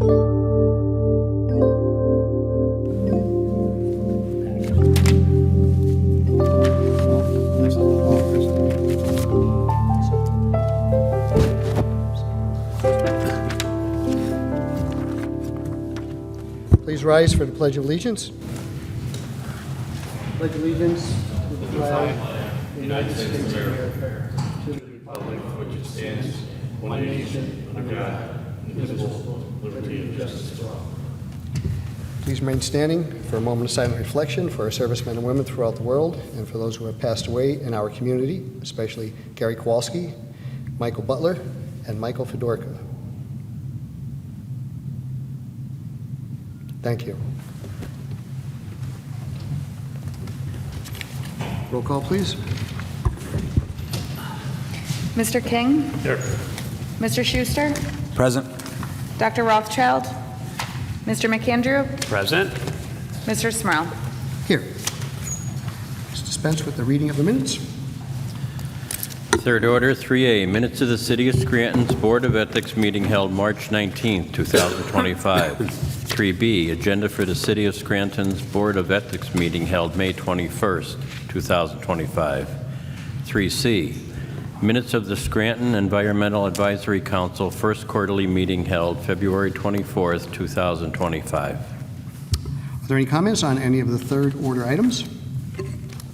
Please rise for the Pledge of Allegiance. Pledge allegiance to the flag of the United States of America, to the republic for which it stands, one nation, under God, indivisible, with liberty and justice for all. Please remain standing for a moment of silent reflection for our servicemen and women throughout the world and for those who have passed away in our community, especially Gary Kowalski, Michael Butler, and Michael Fedorka. Thank you. Roll call, please. Mr. King? Here. Mr. Schuster? Present. Dr. Rothschild? Mr. McAndrew? Present. Mr. Smurl? Here. Let's dispense with the reading of the minutes. Third order, 3A, minutes of the City of Scranton's Board of Ethics meeting held March 19, 2025. 3B, agenda for the City of Scranton's Board of Ethics meeting held May 21st, 2025. 3C, minutes of the Scranton Environmental Advisory Council first quarterly meeting held February 24th, 2025. Are there any comments on any of the third order items?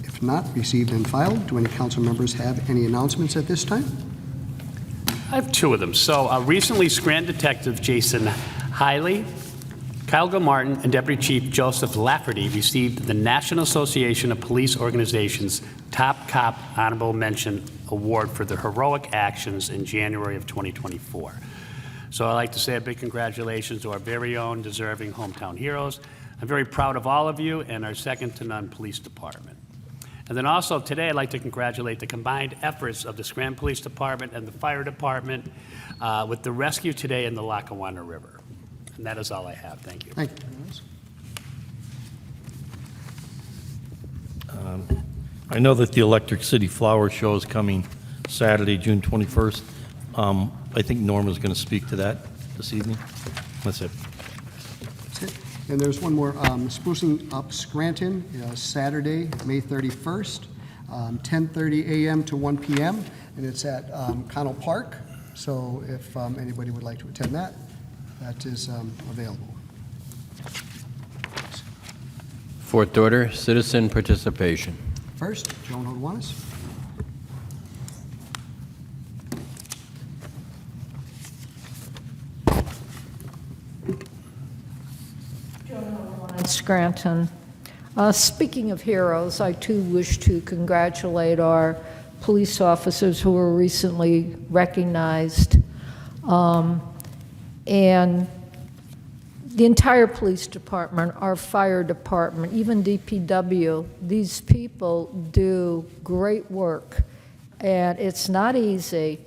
If not, received and filed. Do any council members have any announcements at this time? I have two of them. So recently, Scranton Detective Jason Hiley, Kyle Gilmartin, and Deputy Chief Joseph Lafferty received the National Association of Police Organizations Top Cop Honorable Mention Award for their heroic actions in January of 2024. So I'd like to say a big congratulations to our very own deserving hometown heroes. I'm very proud of all of you and our second-to-none police department. And then also today, I'd like to congratulate the combined efforts of the Scranton Police Department and the Fire Department with the rescue today in the Lackawanna River. And that is all I have. Thank you. Thank you. I know that the Electric City Flower Show is coming Saturday, June 21st. I think Norma's going to speak to that this evening. That's it. That's it. And there's one more, Sprucing Up Scranton, Saturday, May 31st, 10:30 a.m. to 1 p.m., and it's at Connell Park. So if anybody would like to attend that, that is available. Fourth order, citizen participation. First, Joan Hodwanis. Scranton. Speaking of heroes, I too wish to congratulate our police officers who were recently recognized. And the entire police department, our fire department, even DPW, these people do great work. And it's not easy.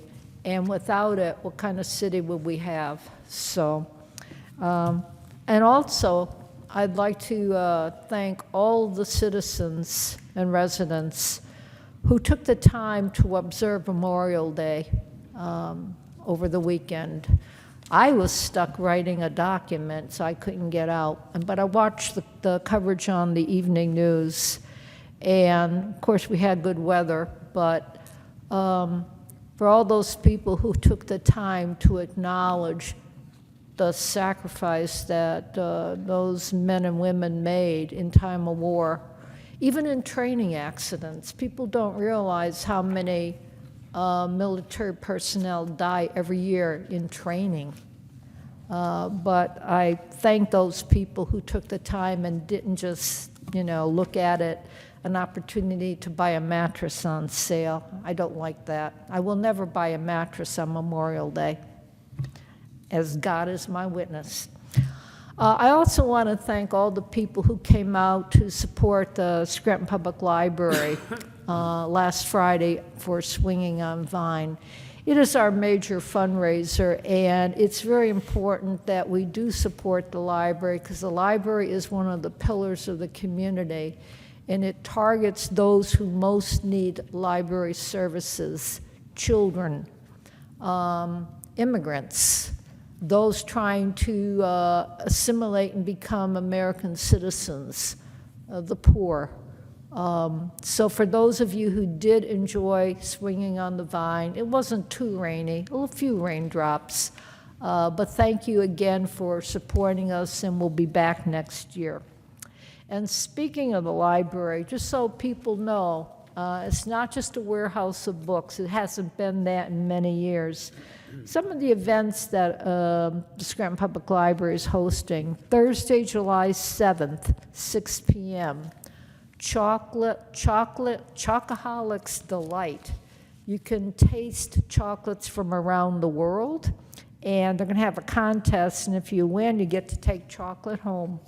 And without it, what kind of city would we have? So, and also, I'd like to thank all the citizens and residents who took the time to observe Memorial Day over the weekend. I was stuck writing a document, so I couldn't get out. But I watched the coverage on the evening news. And of course, we had good weather, but for all those people who took the time to acknowledge the sacrifice that those men and women made in time of war, even in training accidents. People don't realize how many military personnel die every year in training. But I thank those people who took the time and didn't just, look at it an opportunity to buy a mattress on sale. I don't like that. I will never buy a mattress on Memorial Day, as God is my witness. I also want to thank all the people who came out to support the Scranton Public Library last Friday for Swinging on Vine. It is our major fundraiser, and it's very important that we do support the library because the library is one of the pillars of the community, and it targets those who most need library services: children, immigrants, those trying to assimilate and become American citizens, the poor. So for those of you who did enjoy swinging on the vine, it wasn't too rainy, a few raindrops, but thank you again for supporting us, and we'll be back next year. And speaking of the library, just so people know, it's not just a warehouse of books. It hasn't been that in many years. Some of the events that the Scranton Public Library is hosting, Thursday, July 7th, 6 p.m., Chocoholics Delight. You can taste chocolates from around the world, and they're going to have a contest, and if you win, you get to take chocolate home.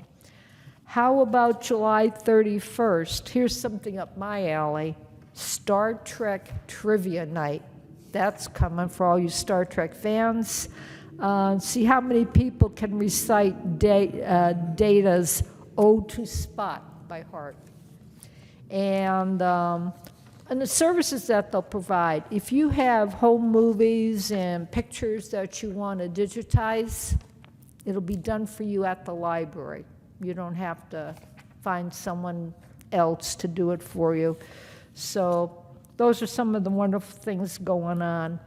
How about July 31st? Here's something up my alley, Star Trek Trivia Night. That's coming for all you Star Trek fans. See how many people can recite Data's Ode to Spot by heart. And the services that they'll provide. If you have home movies and pictures that you want to digitize, it'll be done for you at the library. You don't have to find someone else to do it for you. So those are some of the wonderful things going on.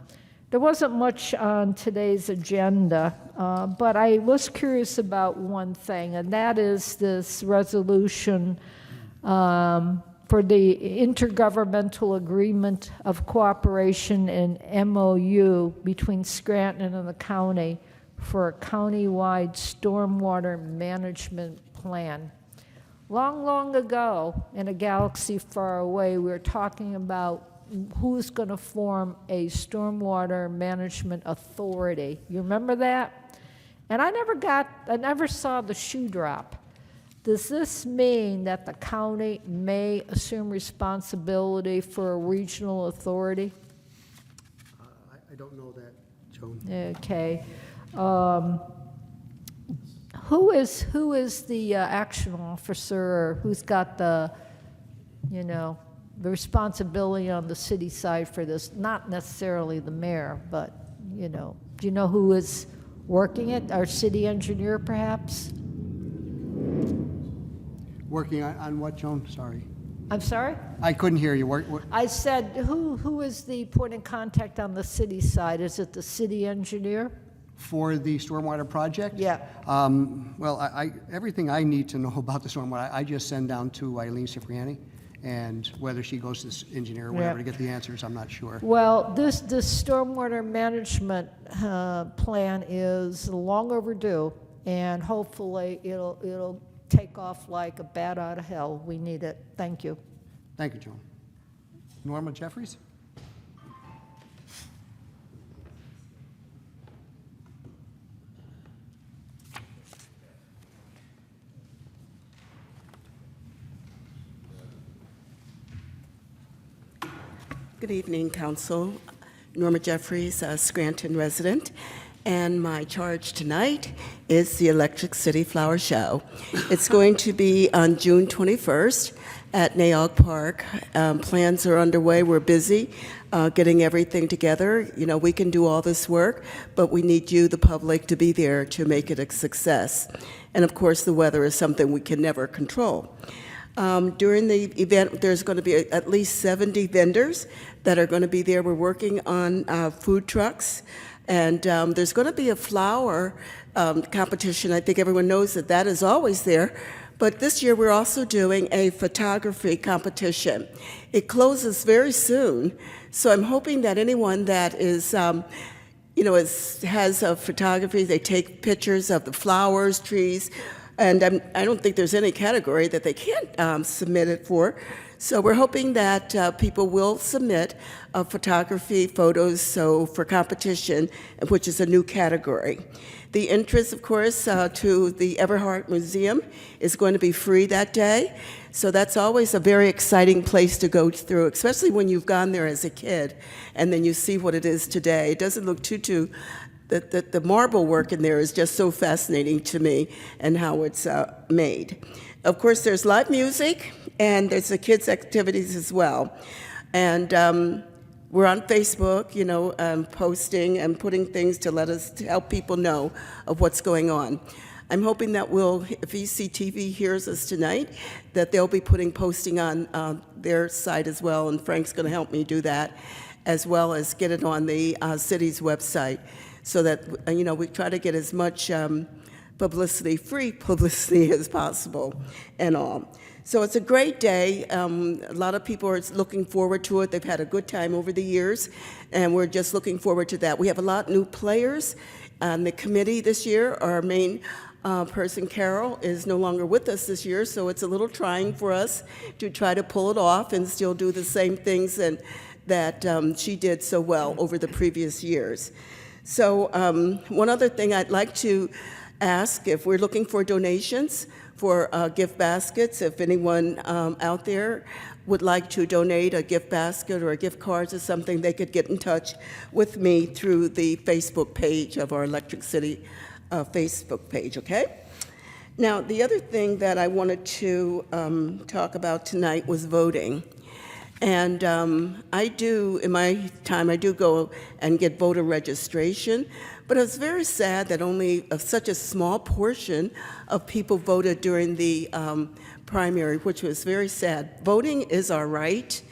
There wasn't much on today's agenda, but I was curious about one thing, and that is this resolution for the Intergovernmental Agreement of Cooperation and MOU between Scranton and the county for a county-wide stormwater management plan. Long, long ago, in a galaxy far away, we were talking about who's going to form a stormwater management authority. You remember that? And I never saw the shoe drop. Does this mean that the county may assume responsibility for a regional authority? I don't know that, Joan. Okay. Who is the action officer, or who's got the responsibility on the city side for this? Not necessarily the mayor, but, do you know who is working it? Our city engineer, perhaps? Working on what, Joan? Sorry. I'm sorry? I couldn't hear you. I said, who is the point of contact on the city side? Is it the city engineer? For the stormwater project? Yeah. Well, everything I need to know about the stormwater, I just send down to Eileen Cipriani, and whether she goes to this engineer or whatever to get the answers, I'm not sure. Well, this stormwater management plan is long overdue, and hopefully it'll take off like a bat out of hell. We need it. Thank you. Thank you, Joan. Norma Jeffries? Good evening, Council. Norma Jeffries, a Scranton resident, and my charge tonight is the Electric City Flower Show. It's going to be on June 21st at Naog Park. Plans are underway. We're busy getting everything together. We can do all this work, but we need you, the public, to be there to make it a success. And of course, the weather is something we can never control. During the event, there's going to be at least 70 vendors that are going to be there. We're working on food trucks, and there's going to be a flower competition. I think everyone knows that is always there. But this year, we're also doing a photography competition. It closes very soon, so I'm hoping that anyone that is has a photography, they take pictures of the flowers, trees, and I don't think there's any category that they can't submit it for. So we're hoping that people will submit photography photos for competition, which is a new category. The entrance, of course, to the Everhart Museum is going to be free that day. So that's always a very exciting place to go through, especially when you've gone there as a kid and then you see what it is today. It doesn't look too the marble work in there is just so fascinating to me, and how it's made. Of course, there's live music, and there's the kids' activities as well. And we're on Facebook, posting and putting things to help people know of what's going on. I'm hoping that if ECTV hears us tonight, that they'll be posting on their site as well, and Frank's going to help me do that, as well as get it on the city's website, so that, we try to get as much free publicity as possible and all. So it's a great day. A lot of people are looking forward to it. They've had a good time over the years, and we're just looking forward to that. We have a lot of new players on the committee this year. Our main person, Carol, is no longer with us this year, so it's a little trying for us to try to pull it off and still do the same things that she did so well over the previous years. So one other thing I'd like to ask, if we're looking for donations for gift baskets, if anyone out there would like to donate a gift basket or a gift cards or something, they could get in touch with me through the Facebook page of our Electric City Facebook page, okay? Now, the other thing that I wanted to talk about tonight was voting. And in my time, I do go and get voter registration, but it's very sad that only such a small portion of people voted during the primary, which was very sad. Voting is our right,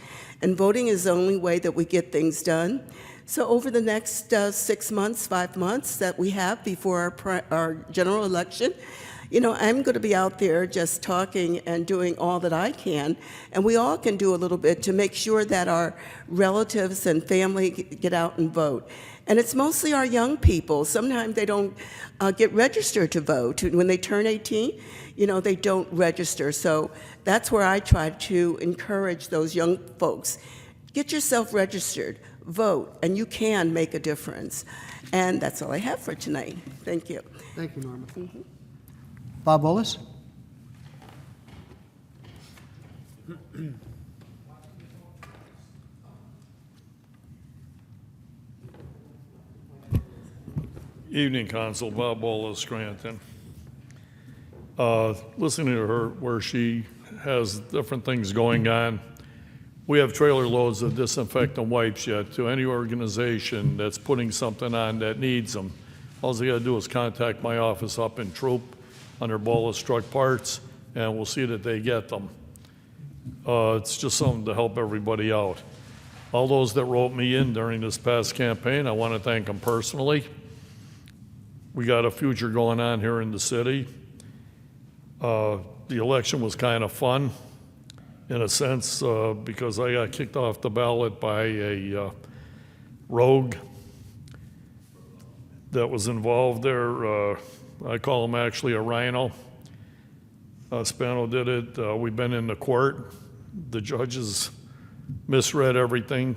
and voting is the only way that we get things done. So over the next 6 months, 5 months that we have before our general election, I'm going to be out there just talking and doing all that I can, and we all can do a little bit to make sure that our relatives and family get out and vote. And it's mostly our young people. Sometimes they don't get registered to vote. When they turn 18, they don't register. So that's where I try to encourage those young folks. Get yourself registered, vote, and you can make a difference. And that's all I have for tonight. Thank you. Thank you, Norma. Bob Willis? Evening, Council. Bob Wallace, Scranton. Listening to her where she has different things going on, we have trailer loads of disinfectant wipes yet. To any organization that's putting something on that needs them, all they got to do is contact my office up in Troop under Wallace Truck Parts, and we'll see that they get them. It's just something to help everybody out. All those that wrote me in during this past campaign, I want to thank them personally. We got a future going on here in the city. The election was kind of fun, in a sense, because I got kicked off the ballot by a rogue that was involved there. I call him actually a rhino. Spano did it. We've been in the court. The judges misread everything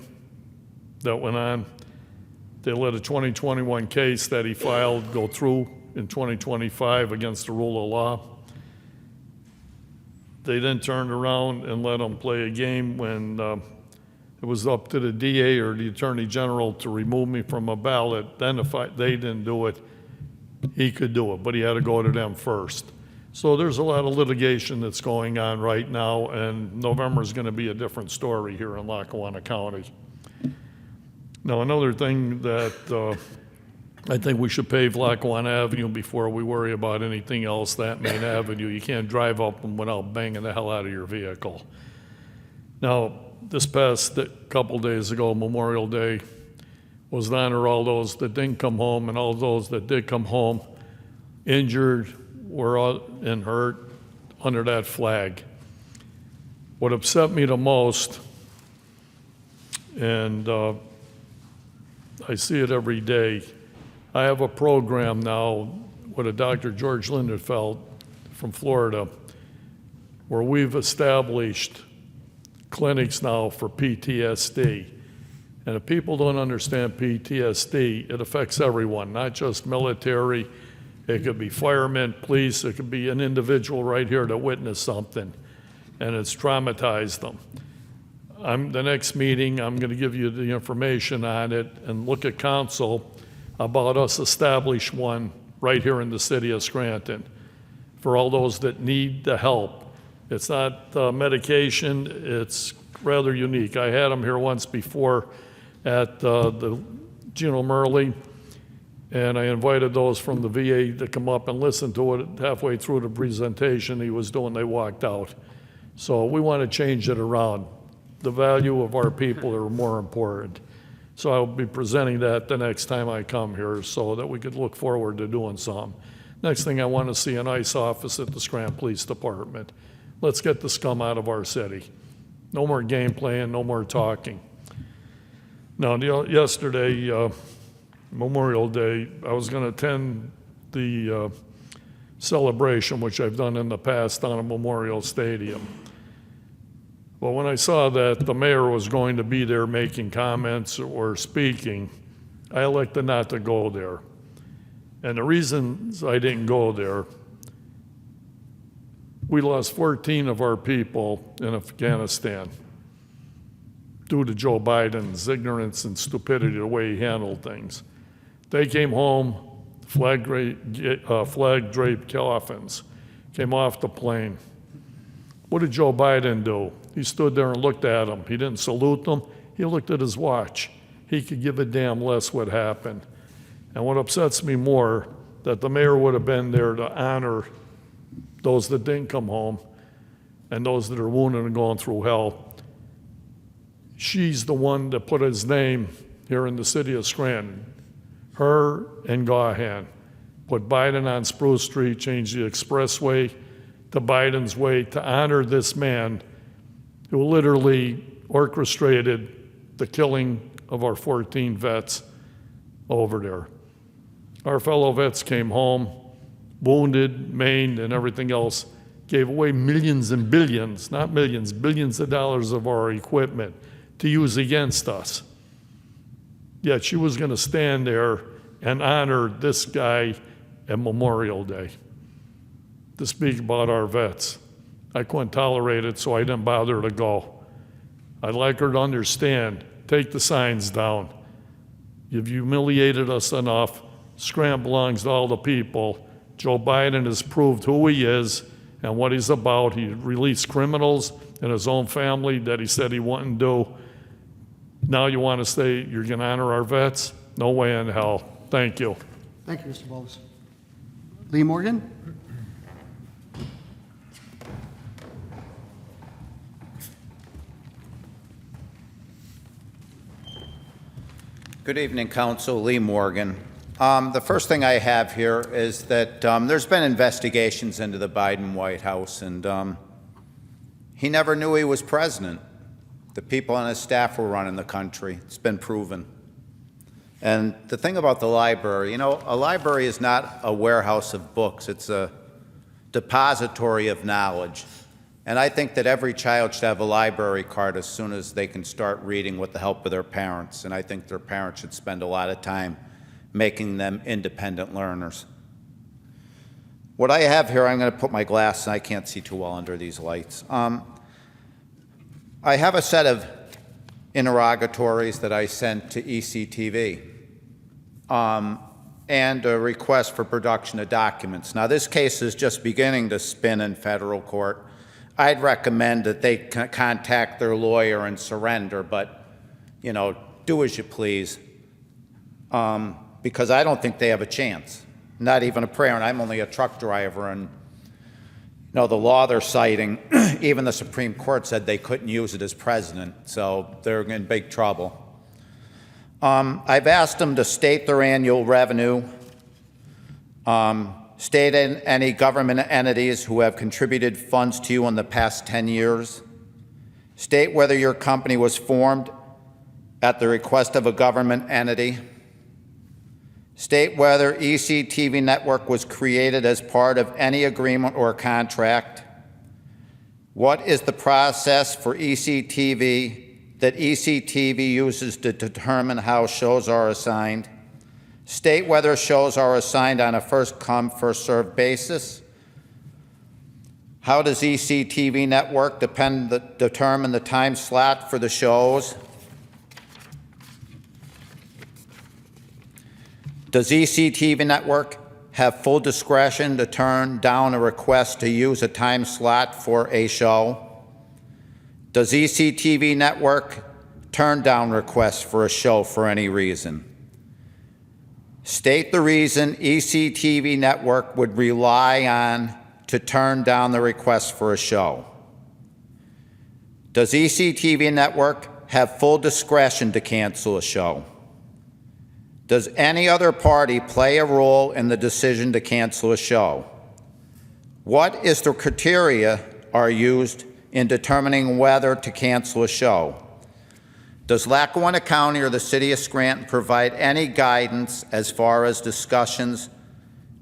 that went on. They let a 2021 case that he filed go through in 2025 against the rule of law. They then turned around and let him play a game when it was up to the DA or the Attorney General to remove me from a ballot. Then if they didn't do it, he could do it, but he had to go to them first. So there's a lot of litigation that's going on right now, and November is going to be a different story here in Lackawanna County. Now, another thing that I think we should pave Lackawanna Avenue before we worry about anything else, that main avenue. You can't drive up them without banging the hell out of your vehicle. Now, this past couple days ago, Memorial Day, was to honor all those that didn't come home and all those that did come home injured and hurt under that flag. What upset me the most, and I see it every day, I have a program now with a Dr. George Lindenfeld from Florida where we've established clinics now for PTSD. And if people don't understand PTSD, it affects everyone, not just military. It could be firemen, police, it could be an individual right here that witnessed something, and it's traumatized them. The next meeting, I'm going to give you the information on it and look at council about us establish one right here in the city of Scranton for all those that need the help. It's not medication, it's rather unique. I had them here once before, at the Gino Merle, and I invited those from the VA to come up and listen to it. Halfway through the presentation he was doing, they walked out. So we want to change it around. The value of our people are more important. So I'll be presenting that the next time I come here so that we could look forward to doing some. Next thing, I want to see a nice office at the Scranton Police Department. Let's get the scum out of our city. No more game playing, no more talking. Now, yesterday, Memorial Day, I was going to attend the celebration, which I've done in the past on a Memorial Stadium. Well, when I saw that the mayor was going to be there making comments or speaking, I elected not to go there. And the reasons I didn't go there, we lost 14 of our people in Afghanistan due to Joe Biden's ignorance and stupidity, the way he handled things. They came home, flag-draped coffins, came off the plane. What did Joe Biden do? He stood there and looked at them. He didn't salute them. He looked at his watch. He could give a damn less what happened. And what upsets me more, that the mayor would have been there to honor those that didn't come home and those that are wounded and going through hell. She's the one that put his name here in the city of Scranton. Her and Gahan put Biden on Spruce Street, changed the expressway to Biden's Way to honor this man who literally orchestrated the killing of our 14 vets over there. Our fellow vets came home, wounded, maimed, and everything else, gave away millions and billions, not millions, billions of dollars of our equipment to use against us. Yet she was going to stand there and honor this guy at Memorial Day to speak about our vets. I couldn't tolerate it, so I didn't bother to go. I'd like her to understand, take the signs down. You've humiliated us enough. Scranton belongs to all the people. Joe Biden has proved who he is and what he's about. He released criminals in his own family that he said he wouldn't do. Now you want to say you're going to honor our vets? No way in hell. Thank you. Thank you, Mr. Bowles. Lee Morgan? Good evening, Council. Lee Morgan. The first thing I have here is that there's been investigations into the Biden White House, and he never knew he was president. The people on his staff were running the country. It's been proven. And the thing about the library, you know, a library is not a warehouse of books. It's a depository of knowledge. And I think that every child should have a library card as soon as they can start reading with the help of their parents. And I think their parents should spend a lot of time making them independent learners. What I have here, I'm going to put my glasses, and I can't see too well under these lights. I have a set of interrogatories that I sent to ECTV and a request for production of documents. Now, this case is just beginning to spin in federal court. I'd recommend that they contact their lawyer and surrender, but, you know, do as you please, because I don't think they have a chance, not even a prayer, and I'm only a truck driver, and, you know, the law they're citing, even the Supreme Court said they couldn't use it as president, so they're in big trouble. I've asked them to state their annual revenue, state any government entities who have contributed funds to you in the past 10 years, state whether your company was formed at the request of a government entity, state whether ECTV Network was created as part of any agreement or contract, what is the process for ECTV that ECTV uses to determine how shows are assigned, state whether shows are assigned on a first-come, first-served basis. How does ECTV Network determine the time slot for the shows? Does ECTV Network have full discretion to turn down a request to use a time slot for a show? Does ECTV Network turn down requests for a show for any reason. State the reason ECTV Network would rely on to turn down the request for a show. Does ECTV Network have full discretion to cancel a show? Does any other party play a role in the decision to cancel a show? What is the criteria are used in determining whether to cancel a show? Does Lackawanna County or the City of Scranton provide any guidance as far as discussions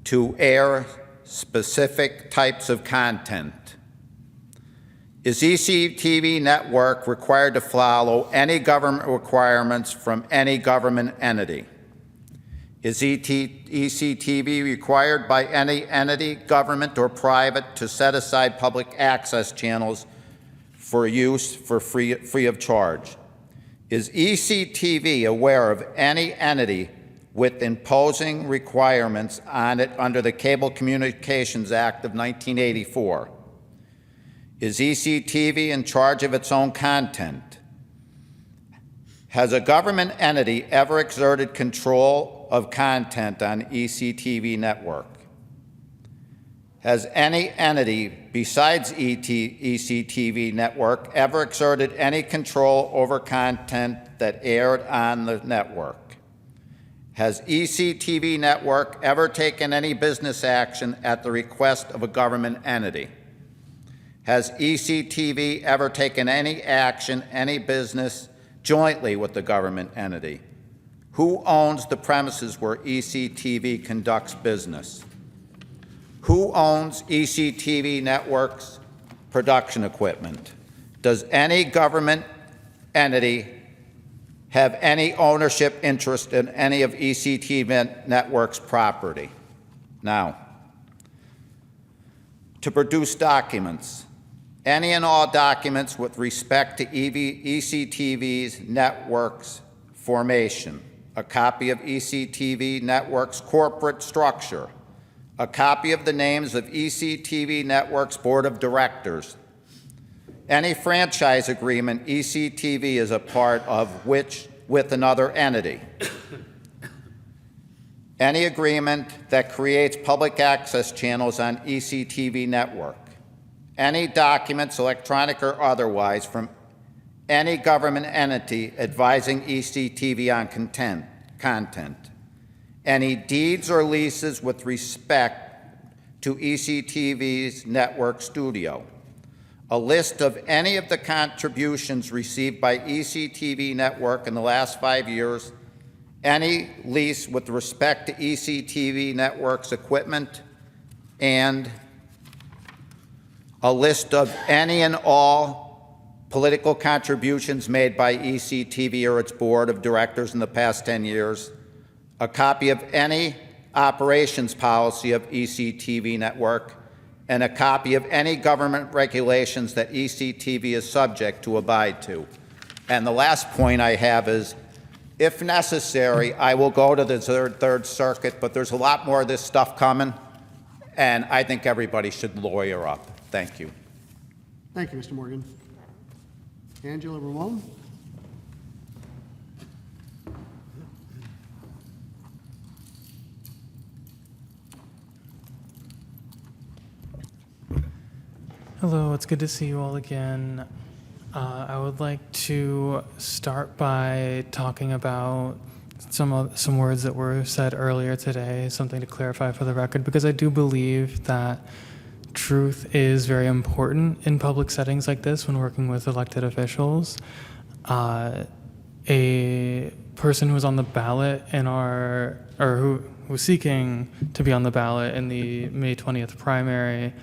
to air specific types of content? Is ECTV Network required to follow any government requirements from any government entity? Is ECTV required by any entity, government or private, to set aside public access channels for use for free of charge? Is ECTV aware of any entity with imposing requirements on it under the Cable Communications Act of 1984? Is ECTV in charge of its own content? Has a government entity ever exerted control of content on ECTV Network? Has any entity besides ECTV Network ever exerted any control over content that aired on the network? Has ECTV Network ever taken any business action at the request of a government entity? Has ECTV ever taken any action, any business, jointly with the government entity? Who owns the premises where ECTV conducts business? Who owns ECTV Network's production equipment? Does any government entity have any ownership interest in any of ECTV Network's property? Now, to produce documents. Any and all documents with respect to ECTV's network's formation, a copy of ECTV Network's corporate structure, a copy of the names of ECTV Network's board of directors, any franchise agreement ECTV is a part of with another entity, any agreement that creates public access channels on ECTV Network, any documents, electronic or otherwise, from any government entity advising ECTV on content, any deeds or leases with respect to ECTV's network studio, a list of any of the contributions received by ECTV Network in the last 5 years, any lease with respect to ECTV Network's equipment, and a list of any and all political contributions made by ECTV or its board of directors in the past 10 years, a copy of any operations policy of ECTV Network, and a copy of any government regulations that ECTV is subject to abide to. And the last point I have is, if necessary, I will go to the Third Circuit, but there's a lot more of this stuff coming, and I think everybody should lawyer up. Thank you. Thank you, Mr. Morgan. Angela Ramon? Hello, it's good to see you all again. I would like to start by talking about some words that were said earlier today, something to clarify for the record, because I do believe that truth is very important in public settings like this when working with elected officials. A person who was on the ballot who was seeking to be on the ballot in the May 20th primary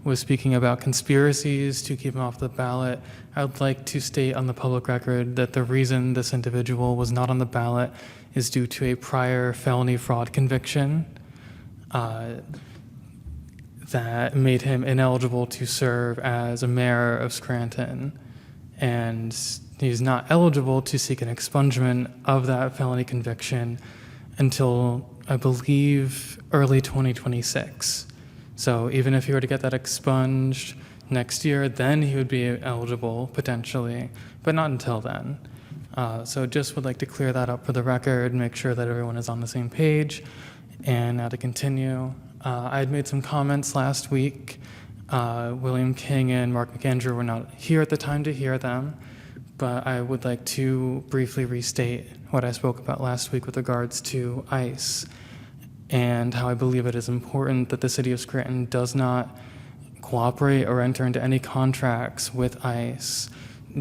was speaking about conspiracies to keep him off the ballot. I would like to state on the public record that the reason this individual was not on the ballot is due to a prior felony fraud conviction that made him ineligible to serve as a mayor of Scranton. And he's not eligible to seek an expungement of that felony conviction until, I believe, early 2026. So even if he were to get that expunged next year, then he would be eligible potentially, but not until then. So just would like to clear that up for the record, make sure that everyone is on the same page. And now to continue, I had made some comments last week. William King and Mark McAndrew were not here at the time to hear them, but I would like to briefly restate what I spoke about last week with regards to ICE and how I believe it is important that the city of Scranton does not cooperate or enter into any contracts with ICE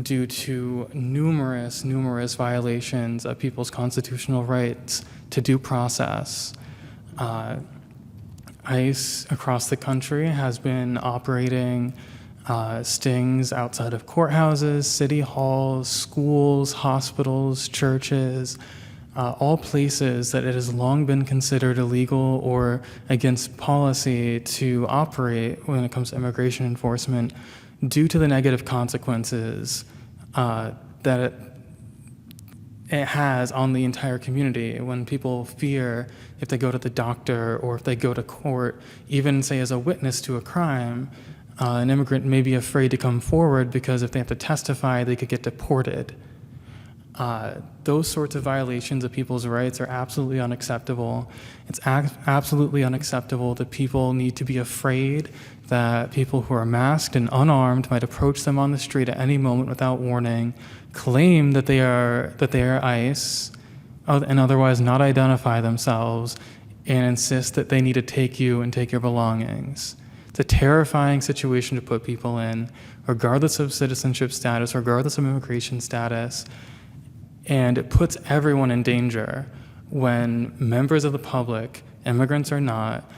due to numerous violations of people's constitutional rights to due process. ICE across the country has been operating stings outside of courthouses, city halls, schools, hospitals, churches, all places that it has long been considered illegal or against policy to operate when it comes to immigration enforcement due to the negative consequences that it has on the entire community when people fear if they go to the doctor or if they go to court, even say as a witness to a crime, an immigrant may be afraid to come forward because if they have to testify, they could get deported. Those sorts of violations of people's rights are absolutely unacceptable. It's absolutely unacceptable that people need to be afraid that people who are masked and unarmed might approach them on the street at any moment without warning, claim that they are ICE, and otherwise not identify themselves, and insist that they need to take you and take your belongings. It's a terrifying situation to put people in, regardless of citizenship status, regardless of immigration status, and it puts everyone in danger when members of the public, immigrants or not,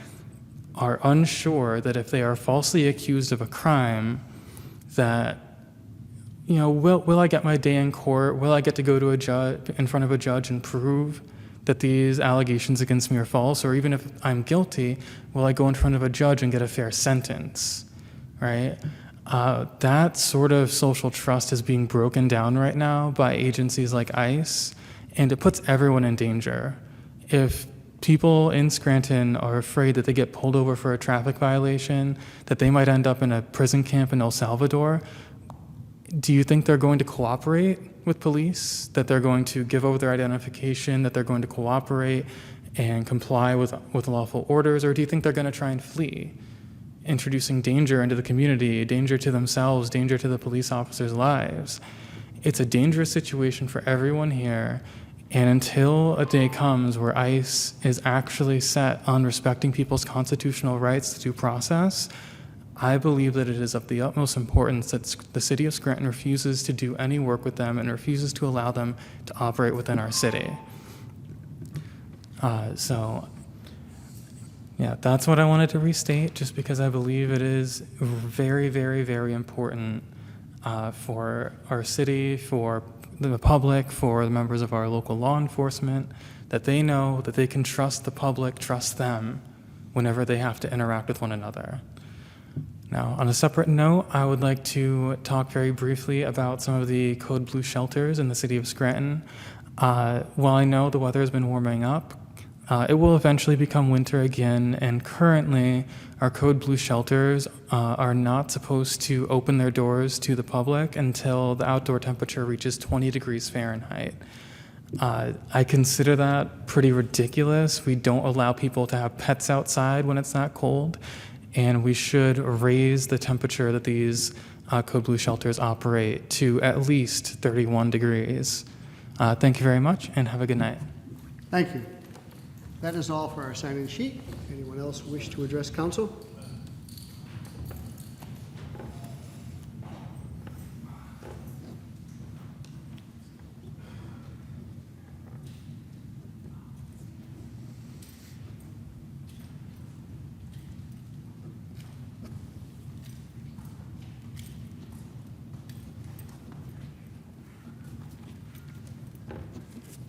are unsure that if they are falsely accused of a crime, that, you know, will I get my day in court? Will I get to go to a judge, in front of a judge, and prove that these allegations against me are false? Or even if I'm guilty, will I go in front of a judge and get a fair sentence, right? That sort of social trust is being broken down right now by agencies like ICE, and it puts everyone in danger. If people in Scranton are afraid that they get pulled over for a traffic violation, that they might end up in a prison camp in El Salvador, do you think they're going to cooperate with police? That they're going to give over their identification, that they're going to cooperate and comply with lawful orders? Or do you think they're going to try and flee, introducing danger into the community, danger to themselves, danger to the police officers' lives? It's a dangerous situation for everyone here. And until a day comes where ICE is actually set on respecting people's constitutional rights to due process, I believe that it is of the utmost importance that the city of Scranton refuses to do any work with them and refuses to allow them to operate within our city. So that's what I wanted to restate, just because I believe it is very, very, very important for our city, for the public, for the members of our local law enforcement, that they know that they can trust the public, trust them whenever they have to interact with one another. Now, on a separate note, I would like to talk very briefly about some of the Code Blue shelters in the city of Scranton. While I know the weather has been warming up, it will eventually become winter again, and currently our Code Blue shelters are not supposed to open their doors to the public until the outdoor temperature reaches 20 degrees Fahrenheit. I consider that pretty ridiculous. We don't allow people to have pets outside when it's that cold, and we should raise the temperature that these Code Blue shelters operate to at least 31 degrees. Thank you very much, and have a good night. Thank you. That is all for our sign-in sheet. Anyone else wish to address council?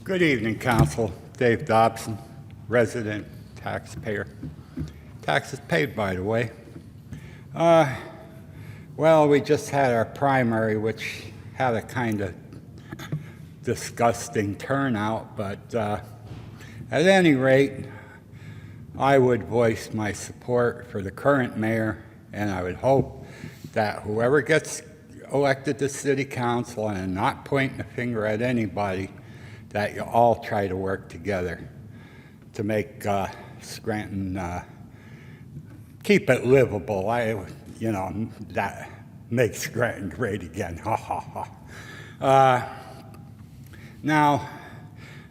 Good evening, Council. Dave Dobson, resident taxpayer. Taxes paid, by the way. Well, we just had our primary, which had a kind of disgusting turnout, but at any rate, I would voice my support for the current mayor, and I would hope that whoever gets elected to city council, and I'm not pointing a finger at anybody, that you all try to work together to make Scranton, keep it livable. That makes Scranton great again. Ha ha ha. Now,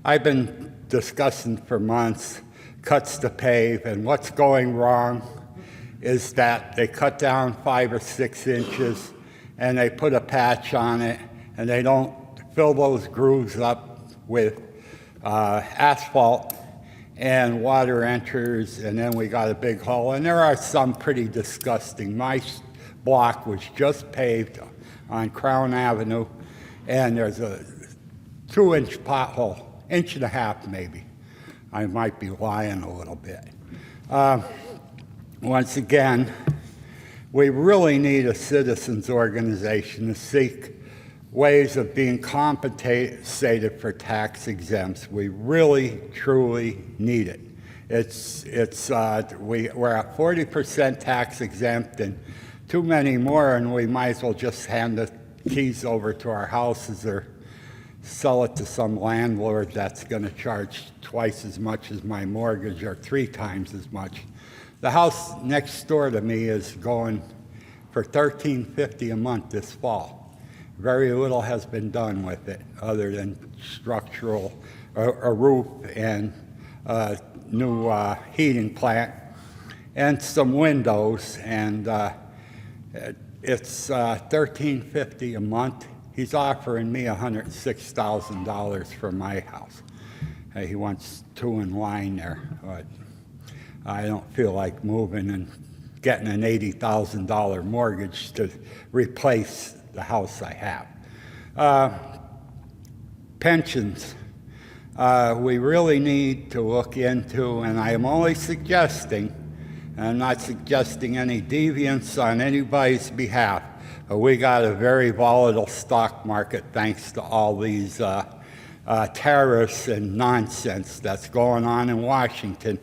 I've been discussing for months cuts to pave, and what's going wrong is that they cut down 5 or 6 inches and they put a patch on it, and they don't fill those grooves up with asphalt, and water enters, and then we got a big hole. And there are some pretty disgusting. My block was just paved on Crown Avenue, and there's a 2-inch pothole, 1.5 inches maybe. I might be lying a little bit. Once again, we really need a citizens organization to seek ways of being compensated for tax exempts. We really, truly need it. We're at 40% tax exempt, and too many more, and we might as well just hand the keys over to our houses or sell it to some landlord that's going to charge twice as much as my mortgage or 3 times as much. The house next door to me is going for $13.50 a month this fall. Very little has been done with it other than structural, a roof and a new heating plant and some windows, and it's $13.50 a month. He's offering me $106,000 for my house. He wants 2 in line there, but I don't feel like moving and getting an $80,000 mortgage to replace the house I have. Pensions, we really need to look into, and I am only suggesting, and I'm not suggesting any deviance on anybody's behalf, but we got a very volatile stock market thanks to all these tariffs and nonsense that's going on in Washington.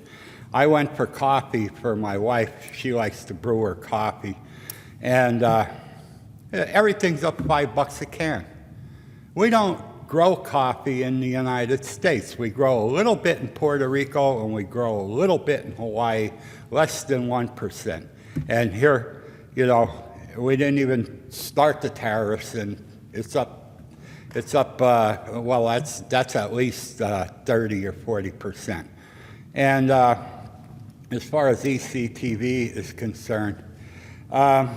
I went for coffee for my wife. She likes to brew her coffee. And everything's up $5 a can. We don't grow coffee in the United States. We grow a little bit in Puerto Rico, and we grow a little bit in Hawaii, less than 1%. And here, we didn't even start the tariffs, and it's up, well, that's at least 30 or 40%. And as far as ECTV is concerned, I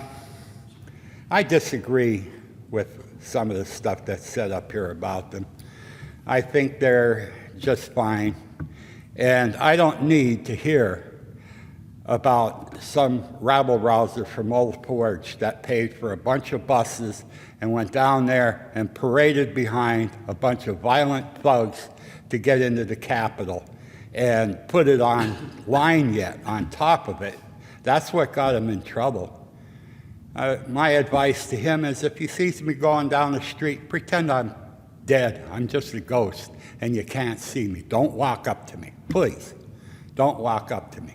disagree with some of the stuff that's said up here about them. I think they're just fine, and I don't need to hear about some rabble-rouser from Old Porch that paid for a bunch of buses and went down there and paraded behind a bunch of violent thugs to get into the Capitol and put it on line yet on top of it. That's what got him in trouble. My advice to him is, if he sees me going down the street, pretend I'm dead. I'm just a ghost and you can't see me. Don't walk up to me, please. Don't walk up to me.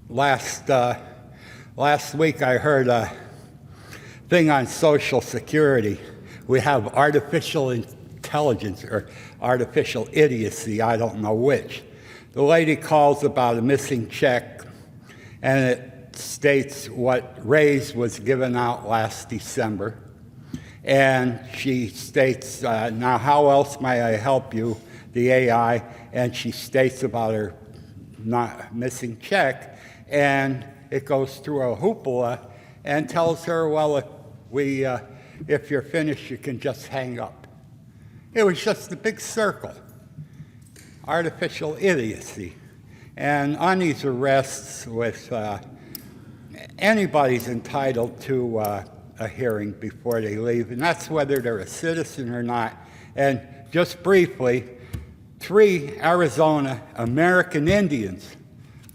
Last week I heard a thing on Social Security. We have artificial intelligence or artificial idiocy, I don't know which. The lady calls about a missing check, and it states what raise was given out last December. And she states, now how else may I help you, the AI, and she states about her not missing check, and it goes through a hoopla and tells her, well, if you're finished, you can just hang up. It was just a big circle. Artificial idiocy. And on these arrests, with anybody's entitled to a hearing before they leave, and that's whether they're a citizen or not. And just briefly, 3 Arizona American Indians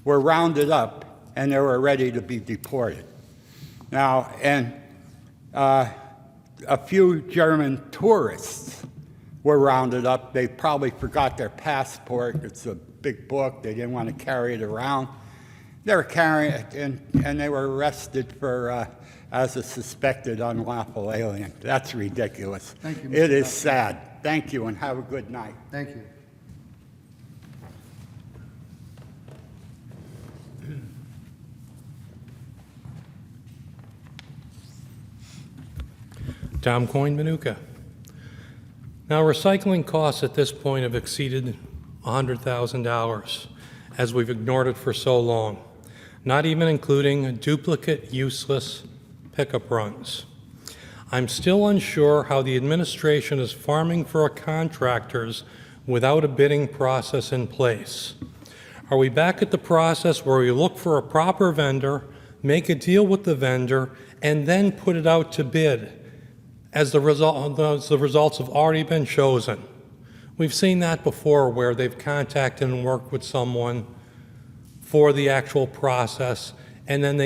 were rounded up and they were ready to be deported. Now, and a few German tourists were rounded up. They probably forgot their passport. It's a big book. They didn't want to carry it around. They were carrying it, and they were arrested for as a suspected unlawful alien. That's ridiculous. Thank you, Mr. It is Duffy. sad. Thank you, and have a good night. Thank you. Tom Coyne, Manuka. Now, recycling costs at this point have exceeded $100,000 as we've ignored it for so long, not even including duplicate, useless pickup runs. I'm still unsure how the administration is farming for our contractors without a bidding process in place. Are we back at the process where we look for a proper vendor, make a deal with the vendor, and then put it out to bid as the results have already been chosen? We've seen that before where they've contacted and worked with someone for the actual process, and then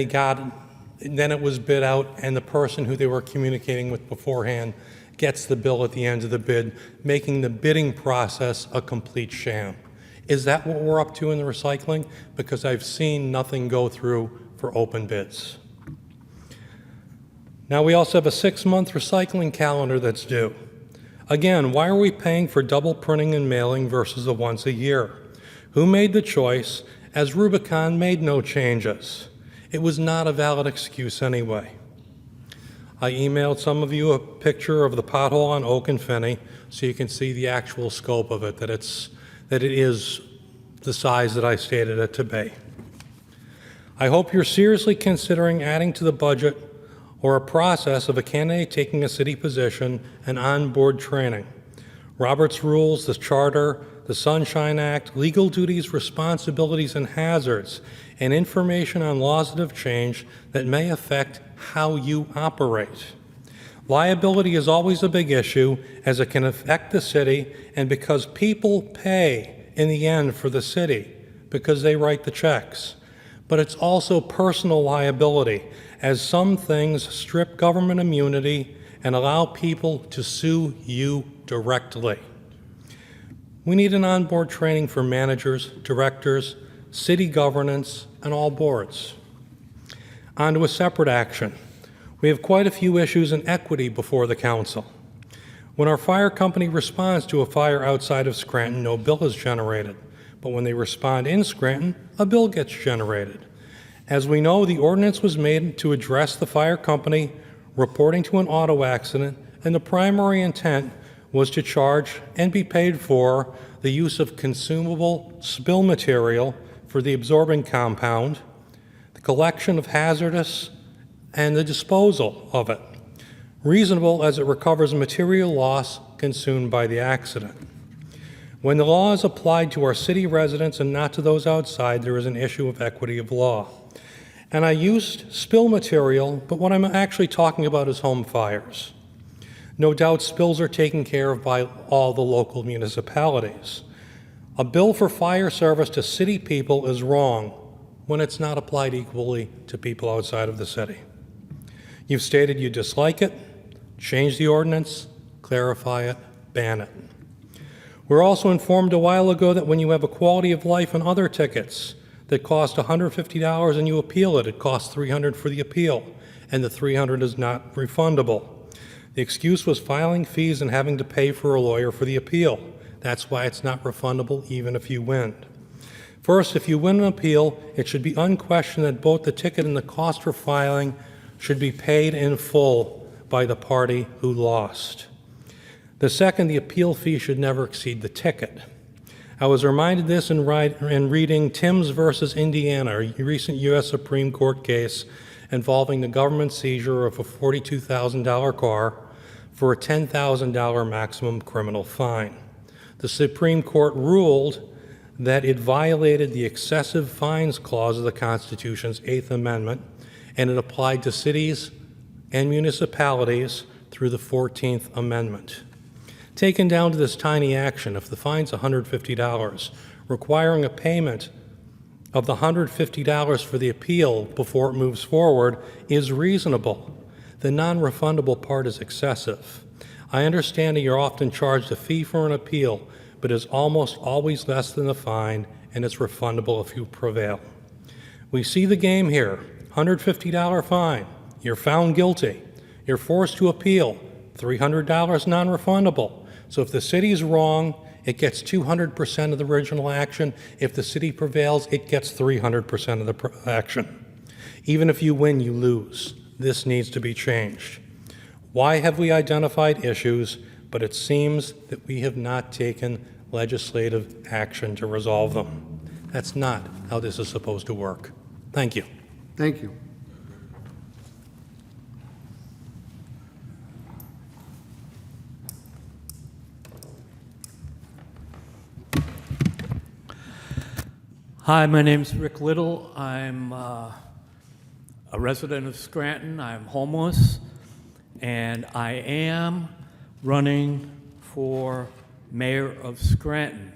then it was bid out, and the person who they were communicating with beforehand gets the bill at the end of the bid, making the bidding process a complete sham. Is that what we're up to in the recycling? Because I've seen nothing go through for open bids. Now, we also have a 6-month recycling calendar that's due. Again, why are we paying for double printing and mailing versus the once a year? Who made the choice, as Rubicon made no changes? It was not a valid excuse anyway. I emailed some of you a picture of the pothole on Oak and Finney so you can see the actual scope of it, that it is the size that I stated it to be. I hope you're seriously considering adding to the budget or a process of a candidate taking a city position and on-board training. Robert's Rules, the Charter, the Sunshine Act, legal duties, responsibilities, and hazards, and information on laws that have changed that may affect how you operate. Liability is always a big issue as it can affect the city, and because people pay in the end for the city because they write the checks. But it's also personal liability, as some things strip government immunity and allow people to sue you directly. We need an onboard training for managers, directors, city governance, and all boards. On to a separate action. We have quite a few issues in equity before the council. When our fire company responds to a fire outside of Scranton, no bill is generated. But when they respond in Scranton, a bill gets generated. As we know, the ordinance was made to address the fire company reporting to an auto accident, and the primary intent was to charge and be paid for the use of consumable spill material for the absorbing compound, the collection of hazardous, and the disposal of it, reasonable as it recovers material loss consumed by the accident. When the law is applied to our city residents and not to those outside, there is an issue of equity of law. And I used spill material, but what I'm actually talking about is home fires. No doubt spills are taken care of by all the local municipalities. A bill for fire service to city people is wrong when it's not applied equally to people outside of the city. You've stated you dislike it, change the ordinance, clarify it, ban it. We're also informed a while ago that when you have a quality of life and other tickets that cost $150 and you appeal it, it costs $300 for the appeal, and the $300 is not refundable. The excuse was filing fees and having to pay for a lawyer for the appeal. That's why it's not refundable even if you win. First, if you win an appeal, it should be unquestioned that both the ticket and the cost for filing should be paid in full by the party who lost. The second, the appeal fee should never exceed the ticket. I was reminded this in reading Timms versus Indiana, a recent U.S. Supreme Court case involving the government seizure of a $42,000 car for a $10,000 maximum criminal fine. The Supreme Court ruled that it violated the excessive fines clause of the Constitution's 8th Amendment, and it applied to cities and municipalities through the 14th Amendment. Taken down to this tiny action, if the fine's $150, requiring a payment of the $150 for the appeal before it moves forward is reasonable. The non-refundable part is excessive. I understand that you're often charged a fee for an appeal, but is almost always less than the fine, and it's refundable if you prevail. We see the game here. $150 fine. You're found guilty. You're forced to appeal. $300 non-refundable. So if the city's wrong, it gets 200% of the original action. If the city prevails, it gets 300% of the action. Even if you win, you lose. This needs to be changed. Why have we identified issues, but it seems that we have not taken legislative action to resolve them? That's not how this is supposed to work. Thank you. Thank you. Hi, my name's Rick Little. I'm a resident of Scranton. I'm homeless, and I am running for mayor of Scranton.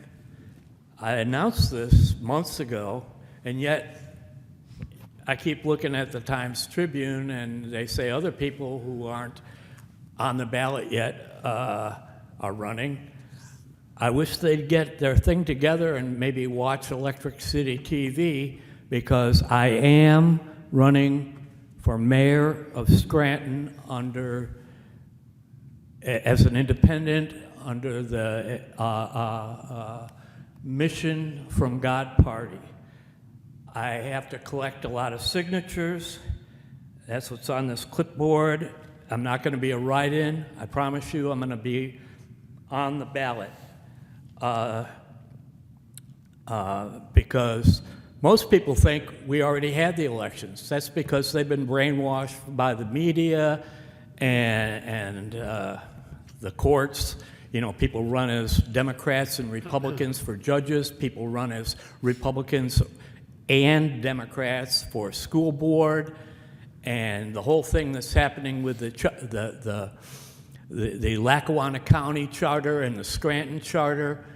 I announced this months ago, and yet I keep looking at the Times Tribune, and they say other people who aren't on the ballot yet are running. I wish they'd get their thing together and maybe watch Electric City TV, because I am running for mayor of Scranton as an independent under the Mission from God Party. I have to collect a lot of signatures. That's what's on this clipboard. I'm not going to be a write-in. I promise you I'm going to be on the ballot. Because most people think we already had the elections. That's because they've been brainwashed by the media and the courts. You know, people run as Democrats and Republicans for judges. People run as Republicans and Democrats for school board. And the whole thing that's happening with the Lackawanna County Charter and the Scranton Charter,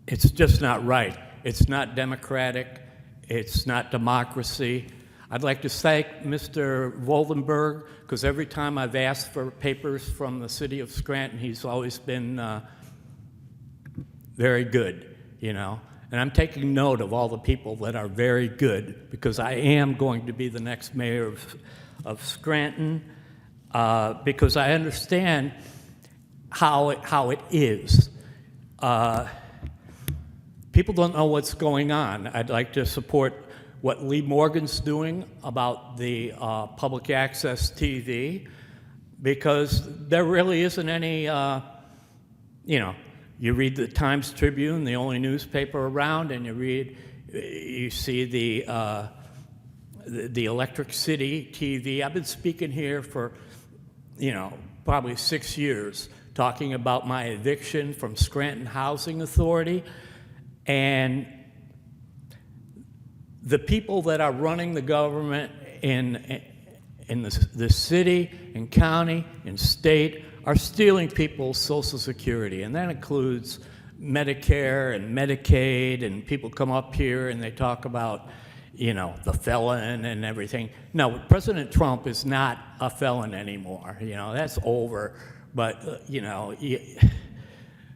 it's just not right. It's not democratic. It's not democracy. I'd like to thank Mr. Voldenberg, because every time I've asked for papers from the city of Scranton, he's always been very good, you know. And I'm taking note of all the people that are very good, because I am going to be the next mayor of Scranton. Because I understand how it is. People don't know what's going on. I'd like to support what Lee Morgan's doing about the public access TV, because there really isn't any, you know, you read the Times Tribune, the only newspaper around, and you see the Electric City TV. I've been speaking here for, you know, probably 6 years, talking about my eviction from Scranton Housing Authority. And the people that are running the government in the city and county and state are stealing people's Social Security. And that includes Medicare and Medicaid, and people come up here and they talk about, you know, the felon and everything. No, President Trump is not a felon anymore. You know, that's over. But, you know,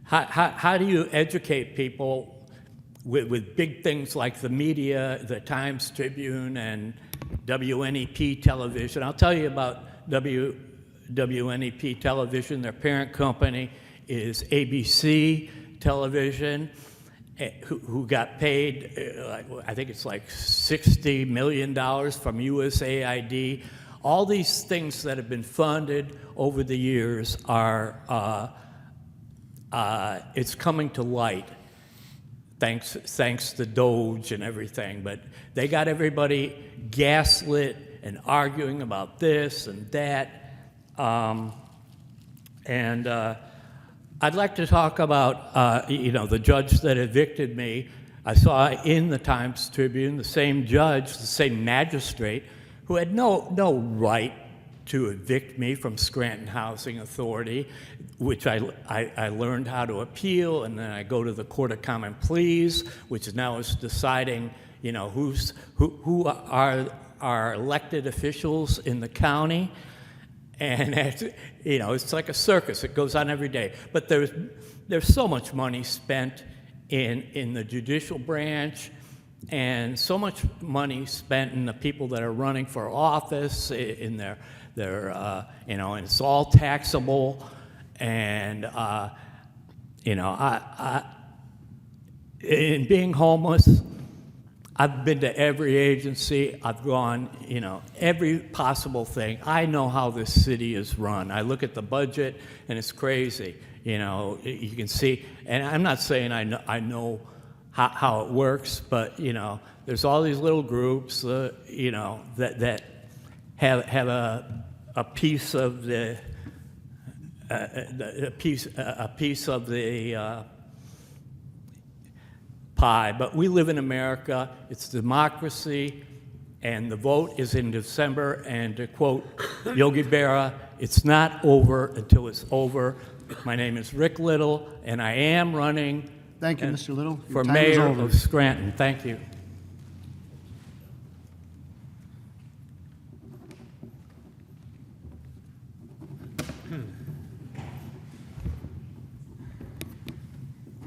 how do you educate people with big things like the media, the Times Tribune, and WNEP television? I'll tell you about WNEP television. Their parent company is ABC television, who got paid, I think it's like $60 million from USAID. All these things that have been funded over the years are, it's coming to light, thanks to Doge and everything. But they got everybody gaslit and arguing about this and that. I'd like to talk about, you know, the judge that evicted me. I saw in the Times Tribune the same judge, the same magistrate, who had no right to evict me from Scranton Housing Authority, which I learned how to appeal, and then I go to the Court of Common Pleas, which now is deciding, you know, who are our elected officials in the county. And, you know, it's like a circus. It goes on every day. But there's so much money spent in the judicial branch, and so much money spent in the people that are running for office, in their you know, and it's all taxable, and you know, in being homeless, I've been to every agency. I've gone, you know, every possible thing. I know how this city is run. I look at the budget, and it's crazy. You know, you can see, and I'm not saying I know how it works, but you know, there's all these little groups, you know, that have a piece of the a piece of the pie. But we live in America. It's democracy, and the vote is in December. And to quote Yogi Berra, it's not over until it's over. My name is Rick Little, and I am running. Thank you, Mr. Little. For Your time is mayor over. of Scranton. Thank you.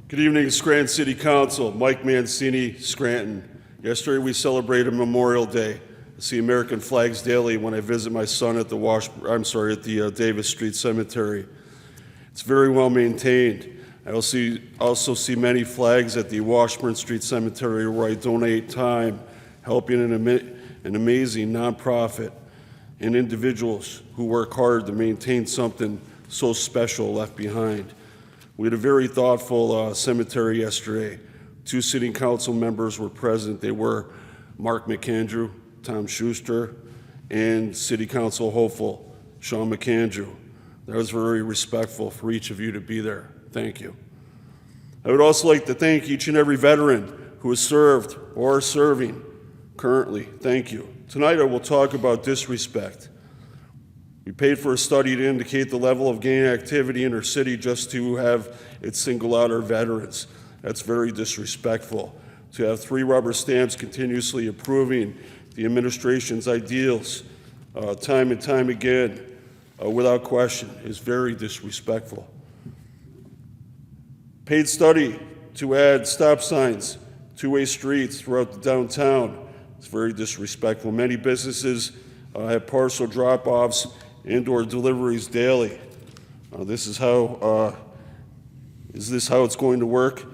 Good evening, Scranton City Council. Mike Mancini, Scranton. Yesterday we celebrated Memorial Day. I see American flags daily when I visit my son at the Davis Street Cemetery. It's very well maintained. I also see many flags at the Washburn Street Cemetery where I donate time, helping an amazing nonprofit and individuals who work hard to maintain something so special left behind. We had a very thoughtful cemetery yesterday. 2 city council members were present. They were Mark McAndrew, Tom Schuster, and city council hopeful Sean McAndrew. That was very respectful for each of you to be there. Thank you. I would also like to thank each and every veteran who has served or is serving currently. Thank you. Tonight I will talk about disrespect. We paid for a study to indicate the level of gang activity in our city just to have it single out our veterans. That's very disrespectful. To have 3 rubber stamps continuously approving the administration's ideals time and time again without question is very disrespectful. Paid study to add stop signs, 2-way streets throughout the downtown. It's very disrespectful. Many businesses have parcel drop-offs and/or deliveries daily. Is this how it's going to work?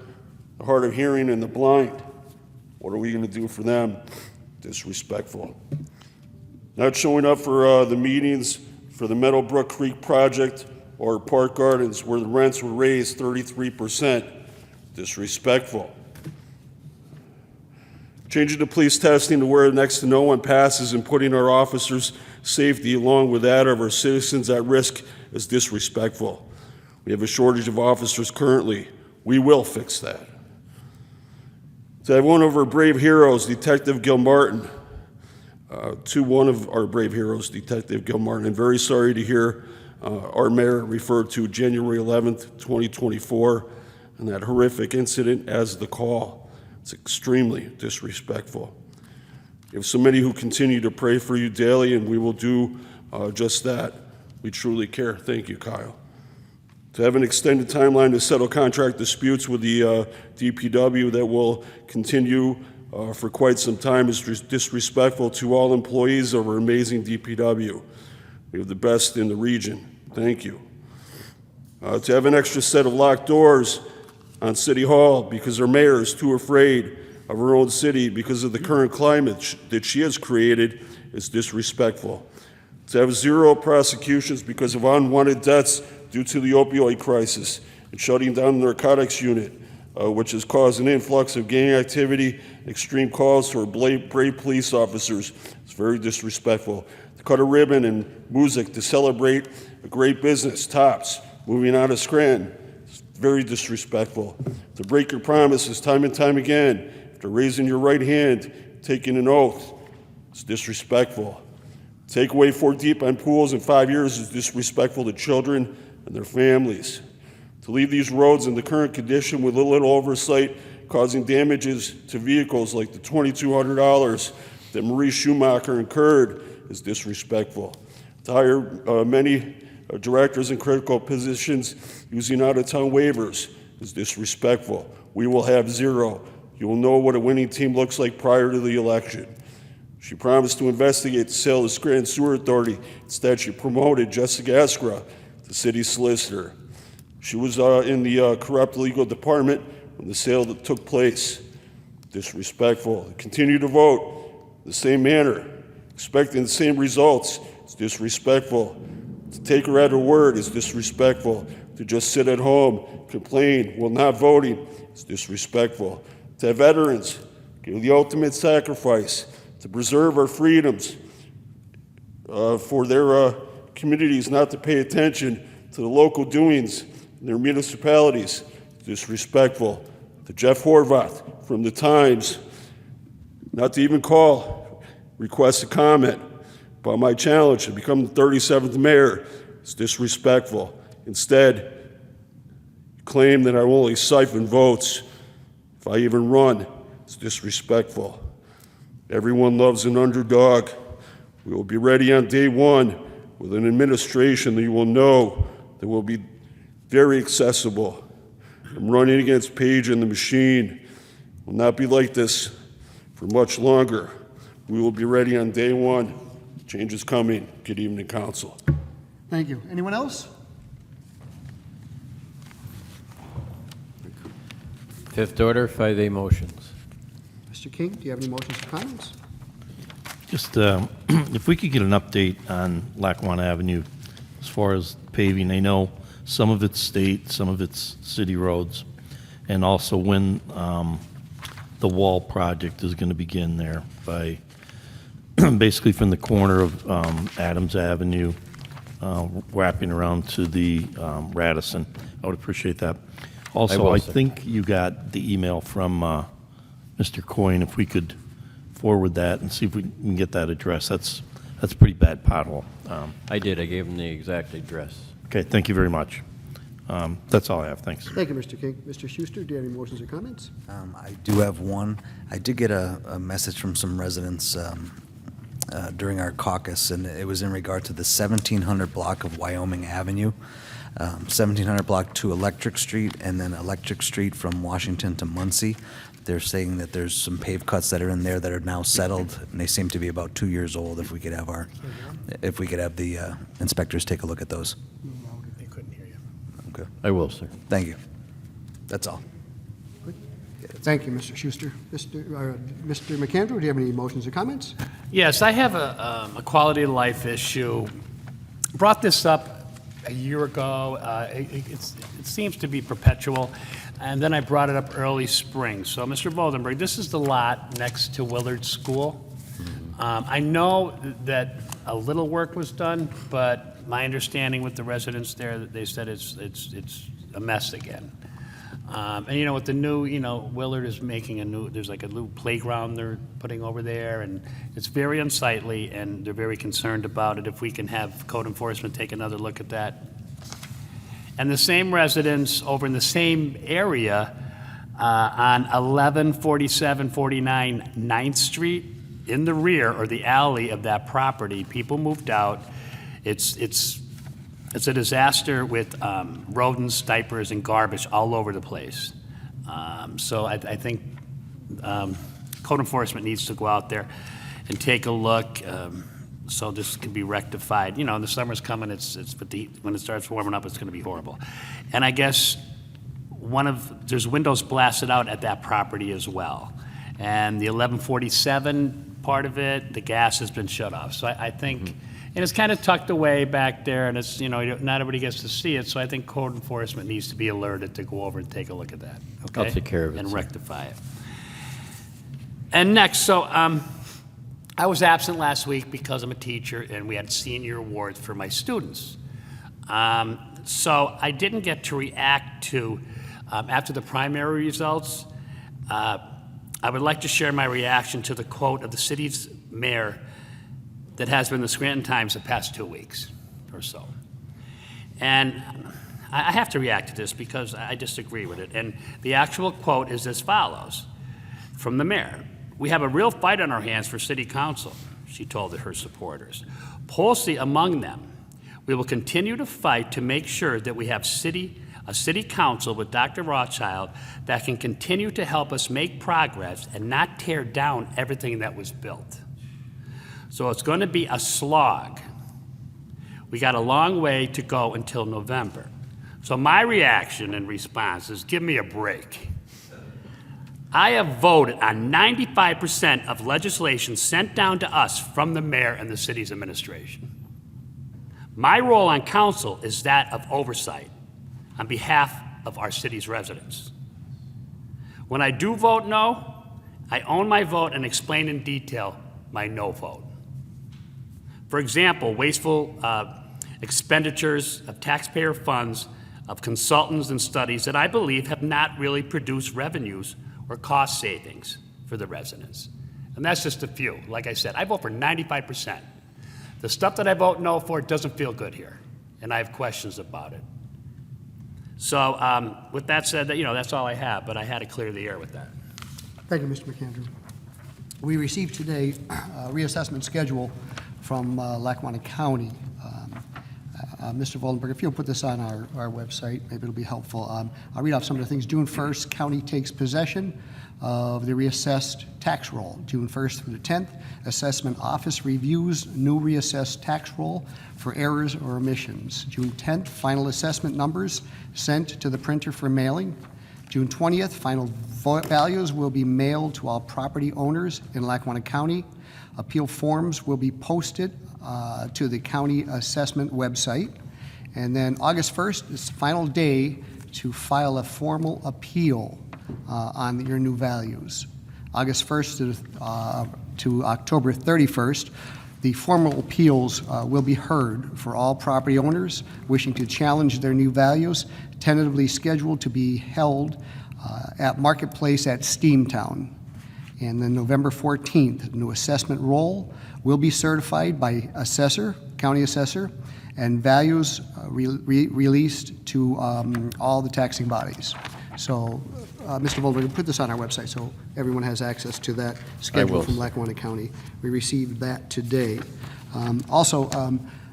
The hard of hearing and the blind. What are we going to do for them? Disrespectful. Not showing up for the meetings for the Meadowbrook Creek project or Park Gardens where the rents were raised 33%. Disrespectful. Changing the police testing to where next to no one passes and putting our officers' safety along with that of our citizens at risk is disrespectful. We have a shortage of officers currently. We will fix that. To have one of our brave heroes, Detective Gil Martin, one of our brave heroes, Detective Gil Martin. I'm very sorry to hear our mayor referred to January 11th, 2024, and that horrific incident as the call. It's extremely disrespectful. We have so many who continue to pray for you daily, and we will do just that. We truly care. Thank you, Kyle. To have an extended timeline to settle contract disputes with the DPW that will continue for quite some time is disrespectful to all employees of our amazing DPW. We have the best in the region. Thank you. To have an extra set of locked doors on City Hall because our mayor is too afraid of her own city because of the current climate that she has created is disrespectful. To have 0 prosecutions because of unwanted deaths due to the opioid crisis and shutting down the narcotics unit, which has caused an influx of gang activity, extreme calls for brave police officers. It's very disrespectful. To cut a ribbon and music to celebrate a great business, Tops, moving out of Scranton. It's very disrespectful. To break your promises time and time again, after raising your right hand, taking an oath, it's disrespectful. Take away 4 deep-end pools in 5 years is disrespectful to children and their families. To leave these roads in the current condition with little oversight, causing damages to vehicles like the $2,200 that Marie Schumacher incurred is disrespectful. To hire many directors in critical positions using out-of-town waivers is disrespectful. We will have 0 you will know what a winning team looks like prior to the election. She promised to investigate the sale of the Scranton Sewer Authority. Instead, she promoted Jessica Eskra, the city solicitor. She was in the corrupt legal department when the sale that took place. Disrespectful. Continue to vote the same manner, expecting the same results. It's disrespectful. To take her at her word is disrespectful. To just sit at home, complain while not voting is disrespectful. To have veterans give the ultimate sacrifice to preserve our freedoms for their communities, not to pay attention to the local doings in their municipalities, is disrespectful. To Jeff Horvath from the Times, not to even call, request a comment about my challenge to become the 37th mayor is disrespectful. Instead, claim that I will only siphon votes if I even run. It's disrespectful. Everyone loves an underdog. We will be ready on day one with an administration that you will know that will be very accessible. I'm running against Page and the machine. It will not be like this for much longer. We will be ready on day one. Change is coming. Good evening, Council. Thank you. Anyone else? Fifth order, 5A motions. Mr. King, do you have any motions or comments? Just if we could get an update on Lackawanna Avenue as far as paving. I know some of it's state, some of it's city roads, and also when the wall project is going to begin there by basically from the corner of Adams Avenue, wrapping around to the Radisson. I would appreciate that. Also, I think you got the email from Mr. Coyne. If we could forward that and see if we can get that address. That's a pretty bad pothole. I did. I gave him the exact address. Okay, thank you very much. That's all I have. Thanks. Thank you, Mr. King. Mr. Schuster, do you have any motions or comments? I do have one. I did get a message from some residents during our caucus, and it was in regard to the 1700 block of Wyoming Avenue, 1700 block to Electric Street, and then Electric Street from Washington to Muncie. They're saying that there's some pave cuts that are in there that are now settled, and they seem to be about 2 years old. If we could have the inspectors take a look at those. They couldn't hear you. Okay. I will, sir. Thank you. That's all. Thank you, Mr. Schuster. Mr. McAndrew, do you have any motions or comments? Yes, I have a quality of life issue. Brought this up a year ago. It seems to be perpetual. And then I brought it up early spring. So, Mr. Voldenberg, this is the lot next to Willard School. I know that a little work was done, but my understanding with the residents there, they said it's a mess again. And you know, with the new, Willard is making there's like a new playground they're putting over there, and it's very unsightly, and they're very concerned about it. If we can have code enforcement take another look at that. And the same residents over in the same area on 114749 9th Street, in the rear or the alley of that property, people moved out. It's a disaster with rodents, diapers, and garbage all over the place. So I think code enforcement needs to go out there and take a look. So this can be rectified. You know, the summer's coming. When it starts warming up, it's going to be horrible. And I guess there's windows blasted out at that property as well. And the 1147 part of it, the gas has been shut off. So I think, and it's kind of tucked away back there, and it's not everybody gets to see it. So I think code enforcement needs to be alerted to go over and take a look at that. Okay? I'll take care of it, and sir. rectify it. And next, so I was absent last week because I'm a teacher, and we had senior awards for my students. So I didn't get to react to, after the primary results, I would like to share my reaction to the quote of the city's mayor that has been in the Scranton Times the past 2 weeks or so. And I have to react to this because I disagree with it. And the actual quote is as follows from the mayor. "We have a real fight on our hands for city council," she told her supporters. "Policy among them. We will continue to fight to make sure that we have city a city council with Dr. Rothschild that can continue to help us make progress and not tear down everything that was built. So it's going to be a slog. We got a long way to go until November. So my reaction and response is, give me a break. I have voted on 95% of legislation sent down to us from the mayor and the city's administration. My role on council is that of oversight on behalf of our city's residents. When I do vote no, I own my vote and explain in detail my no vote. For example, wasteful expenditures of taxpayer funds of consultants and studies that I believe have not really produced revenues or cost savings for the residents. And that's just a few. Like I said, I vote for 95%. The stuff that I vote no for doesn't feel good here, and I have questions about it. So with that said, that's all I have, but I had to clear the air with that. Thank you, Mr. McAndrew. We received today a reassessment schedule from Lackawanna County. Mr. Voldenberg, if you'll put this on our website, maybe it'll be helpful. I'll read off some of the things. June 1st, county takes possession of the reassessed tax roll. June 1st through the 10th, assessment office reviews new reassessed tax roll for errors or omissions. June 10th, final assessment numbers sent to the printer for mailing. June 20th, final values will be mailed to all property owners in Lackawanna County. Appeal forms will be posted to the county assessment website. And then August 1st is the final day to file a formal appeal on your new values. August 1st to October 31st, the formal appeals will be heard for all property owners wishing to challenge their new values, tentatively scheduled to be held at Marketplace at Steamtown. And then November 14th, the new assessment roll will be certified by assessor, county assessor, and values released to all the taxing bodies. So, Mr. Volder, put this on our website so everyone has access to that schedule from Lackawanna County. We received that today.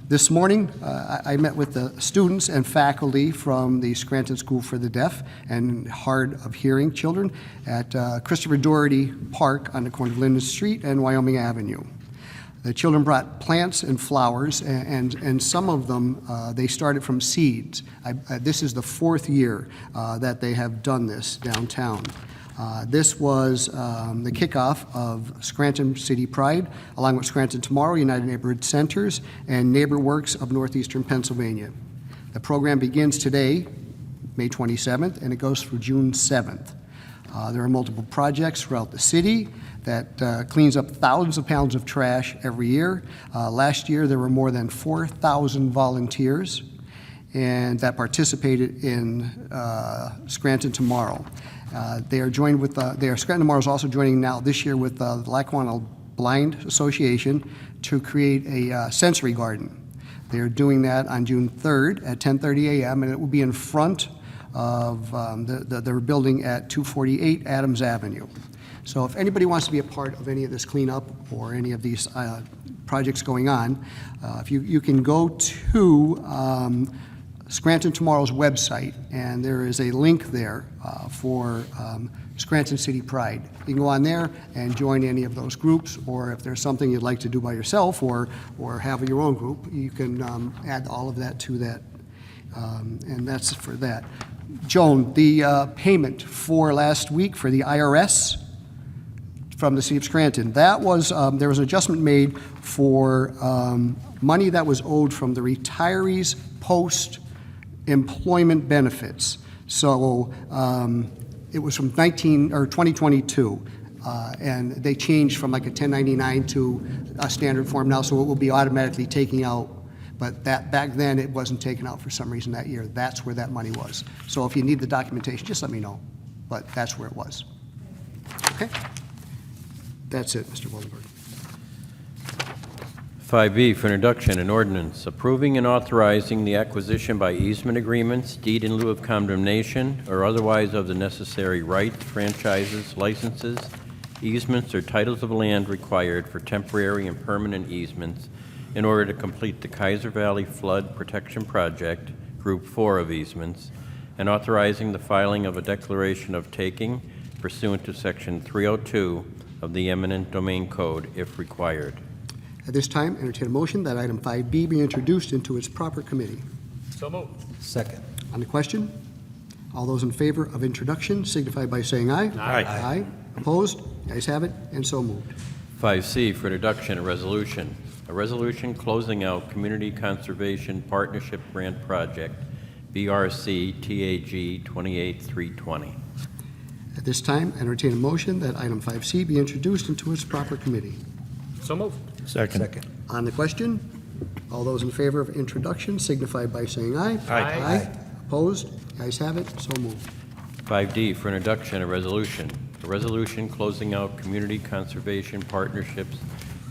This morning, I met with the students and faculty from the Scranton School for the Deaf and Hard of Hearing Children at Christopher Doherty Park on the corner of Linden Street and Wyoming Avenue. The children brought plants and flowers, and some of them, they started from seeds. This is the 4th year that they have done this downtown. This was the kickoff of Scranton City Pride, along with Scranton Tomorrow, United Neighborhood Centers, and Neighbor Works of Northeastern Pennsylvania. The program begins today, May 27th, and it goes through June 7th. There are multiple projects throughout the city that cleans up thousands of pounds of trash every year. Last year, there were more than 4,000 volunteers and that participated in Scranton Tomorrow. They are joined with, Scranton Tomorrow is also joining now this year with the Lackawanna Blind Association to create a sensory garden. They are doing that on June 3rd at 10:30 a.m. and it will be in front of their building at 248 Adams Avenue. So if anybody wants to be a part of any of this cleanup or any of these projects going on, if you can go to Scranton Tomorrow's website, and there is a link there for Scranton City Pride. You can go on there and join any of those groups, or if there's something you'd like to do by yourself or have your own group, you can add all of that to that, and that's for that. Joan, the payment for last week for the IRS from the City of Scranton, that was, there was an adjustment made for money that was owed from the retirees post-employment benefits. So it was from 2022, and they changed from like a 1099 to a standard form now, so it will be automatically taking out. But that back then it wasn't taken out for some reason that year. That's where that money was. So if you need the documentation, just let me know. But that's where it was. Okay. That's it, Mr. Woldenberg. 5B for introduction, an ordinance approving and authorizing the acquisition by easement agreements, deed in lieu of condemnation, or otherwise of the necessary rights, franchises, licenses, easements, or titles of land required for temporary and permanent easements in order to complete the Kaiser Valley Flood Protection Project, Group 4 of easements, and authorizing the filing of a declaration of taking pursuant to Section 302 of the eminent domain code if required. At this time, entertain a motion that item 5B be introduced into its proper committee. So moved. Second. On the question, all those in favor of introduction signify by saying aye. Aye. Aye. Opposed? The ayes have it, and so moved. 5C for introduction, a resolution closing out Community Conservation Partnership Grant Project, BRC TAG 28320. At this time, entertain a motion that item 5C be introduced into its proper committee. So moved. Second. On the question, all those in favor of introduction signify by saying aye. Aye. Opposed? The ayes have it, so moved. 5D for introduction, a resolution closing out Community Conservation Partnerships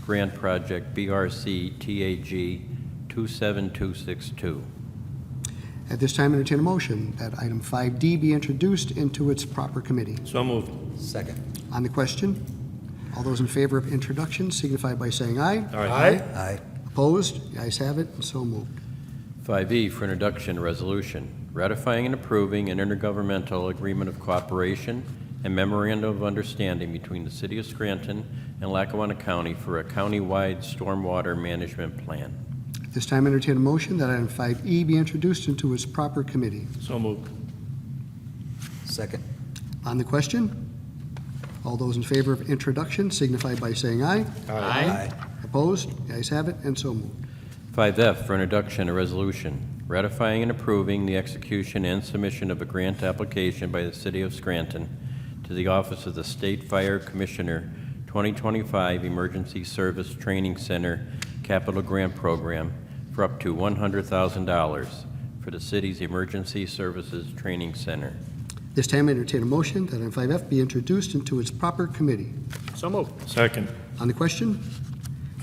Grant Project, BRC TAG 27262. At this time, entertain a motion that item 5D be introduced into its proper committee. So moved. Second. On the question, all those in favor of introduction signify by saying aye. Aye. Opposed? The ayes have it, and so moved. 5E for introduction, a resolution ratifying and approving an intergovernmental agreement of cooperation and memorandum of understanding between the City of Scranton and Lackawanna County for a county-wide stormwater management plan. At this time, entertain a motion that item 5E be introduced into its proper committee. So moved. Second. On the question, all those in favor of introduction signify by saying aye. Aye. Opposed? The ayes have it, and so moved. 5F for introduction, a resolution ratifying and approving the execution and submission of a grant application by the City of Scranton to the Office of the State Fire Commissioner 2025 Emergency Service Training Center Capital Grant Program for up to $100,000 for the city's Emergency Services Training Center. This time, entertain a motion that item 5F be introduced into its proper committee. So moved. Second. On the question,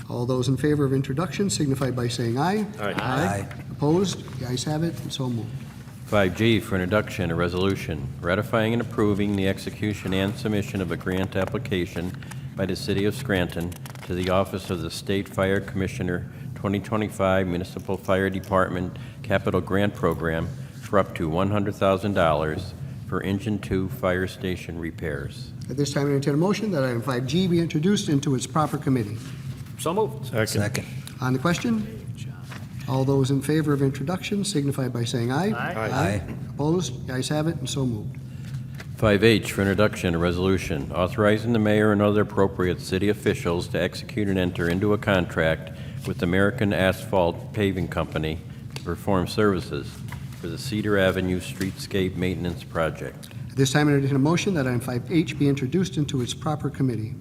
all those in favor of introduction signify by saying aye. Aye. Opposed? The ayes have it, and so moved. 5G for introduction, a resolution ratifying and approving the execution and submission of a grant application by the City of Scranton to the Office of the State Fire Commissioner 2025 Municipal Fire Department Capital Grant Program for up to $100,000 for Engine 2 fire station repairs. At this time, entertain a motion that item 5G be introduced into its proper committee. So moved. Second. On the question, all those in favor of introduction signify by saying aye. Aye. Opposed? The ayes have it, and so moved. 5H for introduction, a resolution authorizing the mayor and other appropriate city officials to execute and enter into a contract with American Asphalt Paving Company to perform services for the Cedar Avenue Streetscape Maintenance Project. At this time, entertain a motion that item 5H be introduced into its proper committee.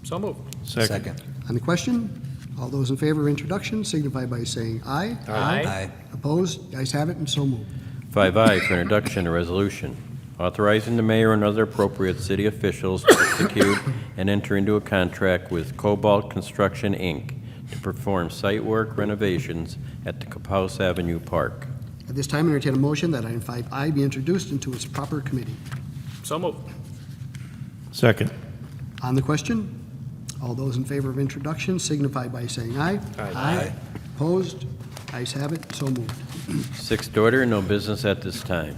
So moved. Second. On the question, all those in favor of introduction signify by saying aye. Aye. Opposed? The ayes have it, and so moved. 5I for introduction, a resolution authorizing the mayor and other appropriate city officials to execute and enter into a contract with Cobalt Construction, Inc. to perform site work renovations at the Caphouse Avenue Park. At this time, entertain a motion that item 5I be introduced into its proper committee. So moved. Second. On the question, all those in favor of introduction signify by saying aye. Aye. Opposed? Ayes have it, so moved. Sixth order, no business at this time.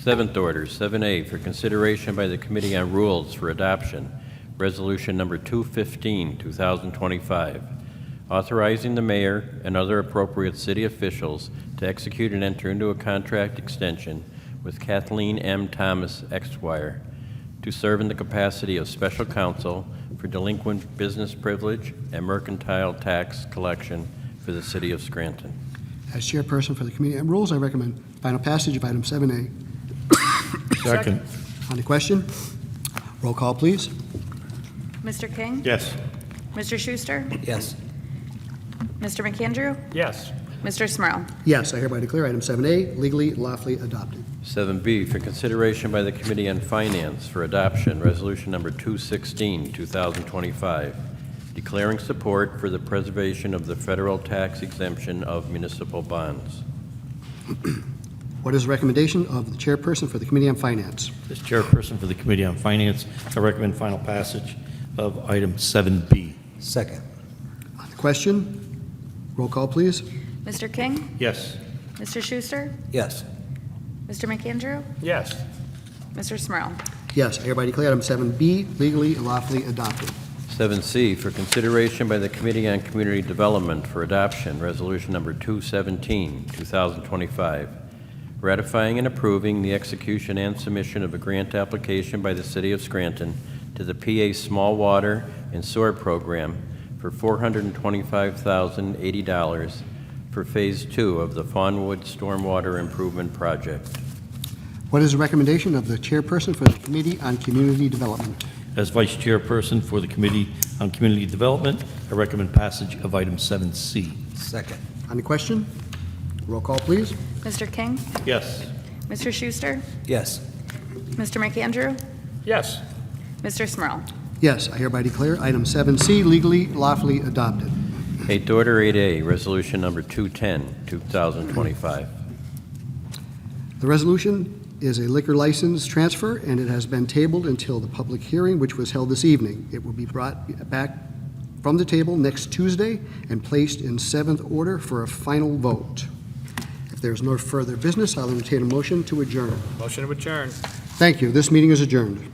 Seventh order, 7A, for consideration by the Committee on Rules for Adoption, Resolution Number 215, 2025, authorizing the mayor and other appropriate city officials to execute and enter into a contract extension with Kathleen M. Thomas, Esquire, to serve in the capacity of special counsel for delinquent business privilege and mercantile tax collection for the city of Scranton. As chairperson for the Committee on Rules, I recommend final passage of item 7A. Second. On the question, roll call, please. Mr. King? Yes. Mr. Schuster? Yes. Mr. McAndrew? Yes. Mr. Smurl? Yes, I hereby declare item 7A legally and lawfully adopted. 7B, for consideration by the Committee on Finance for Adoption, Resolution Number 216, 2025, declaring support for the preservation of the federal tax exemption of municipal bonds. What is the recommendation of the chairperson for the Committee on Finance? As chairperson for the Committee on Finance, I recommend final passage of item 7B. Second. On the question, roll call, please. Mr. King? Yes. Mr. Schuster? Yes. Mr. McAndrew? Yes. Mr. Smurl? Yes, I hereby declare item 7B legally and lawfully adopted. 7C for consideration by the Committee on Community Development for adoption, Resolution Number 217, 2025, ratifying and approving the execution and submission of a grant application by the City of Scranton to the PA Small Water and Sewer Program for $425,080 for Phase 2 of the Fawnwood Stormwater Improvement Project. What is the recommendation of the chairperson for the Committee on Community Development? As Vice Chairperson for the Committee on Community Development, I recommend passage of item 7C. Second. On the question? Roll call, please. Mr. King? Yes. Mr. Schuster? Yes. Mr. McAndrew? Yes. Mr. Smurl? Yes, I hereby declare item 7C legally, lawfully adopted. 8th Order 8A, Resolution Number 210, 2025. The resolution is a liquor license transfer, and it has been tabled until the public hearing, which was held this evening. It will be brought back from the table next Tuesday and placed in 7th order for a final vote. If there's no further business, I'll entertain a motion to adjourn. Motion to adjourn. Thank you. This meeting is adjourned.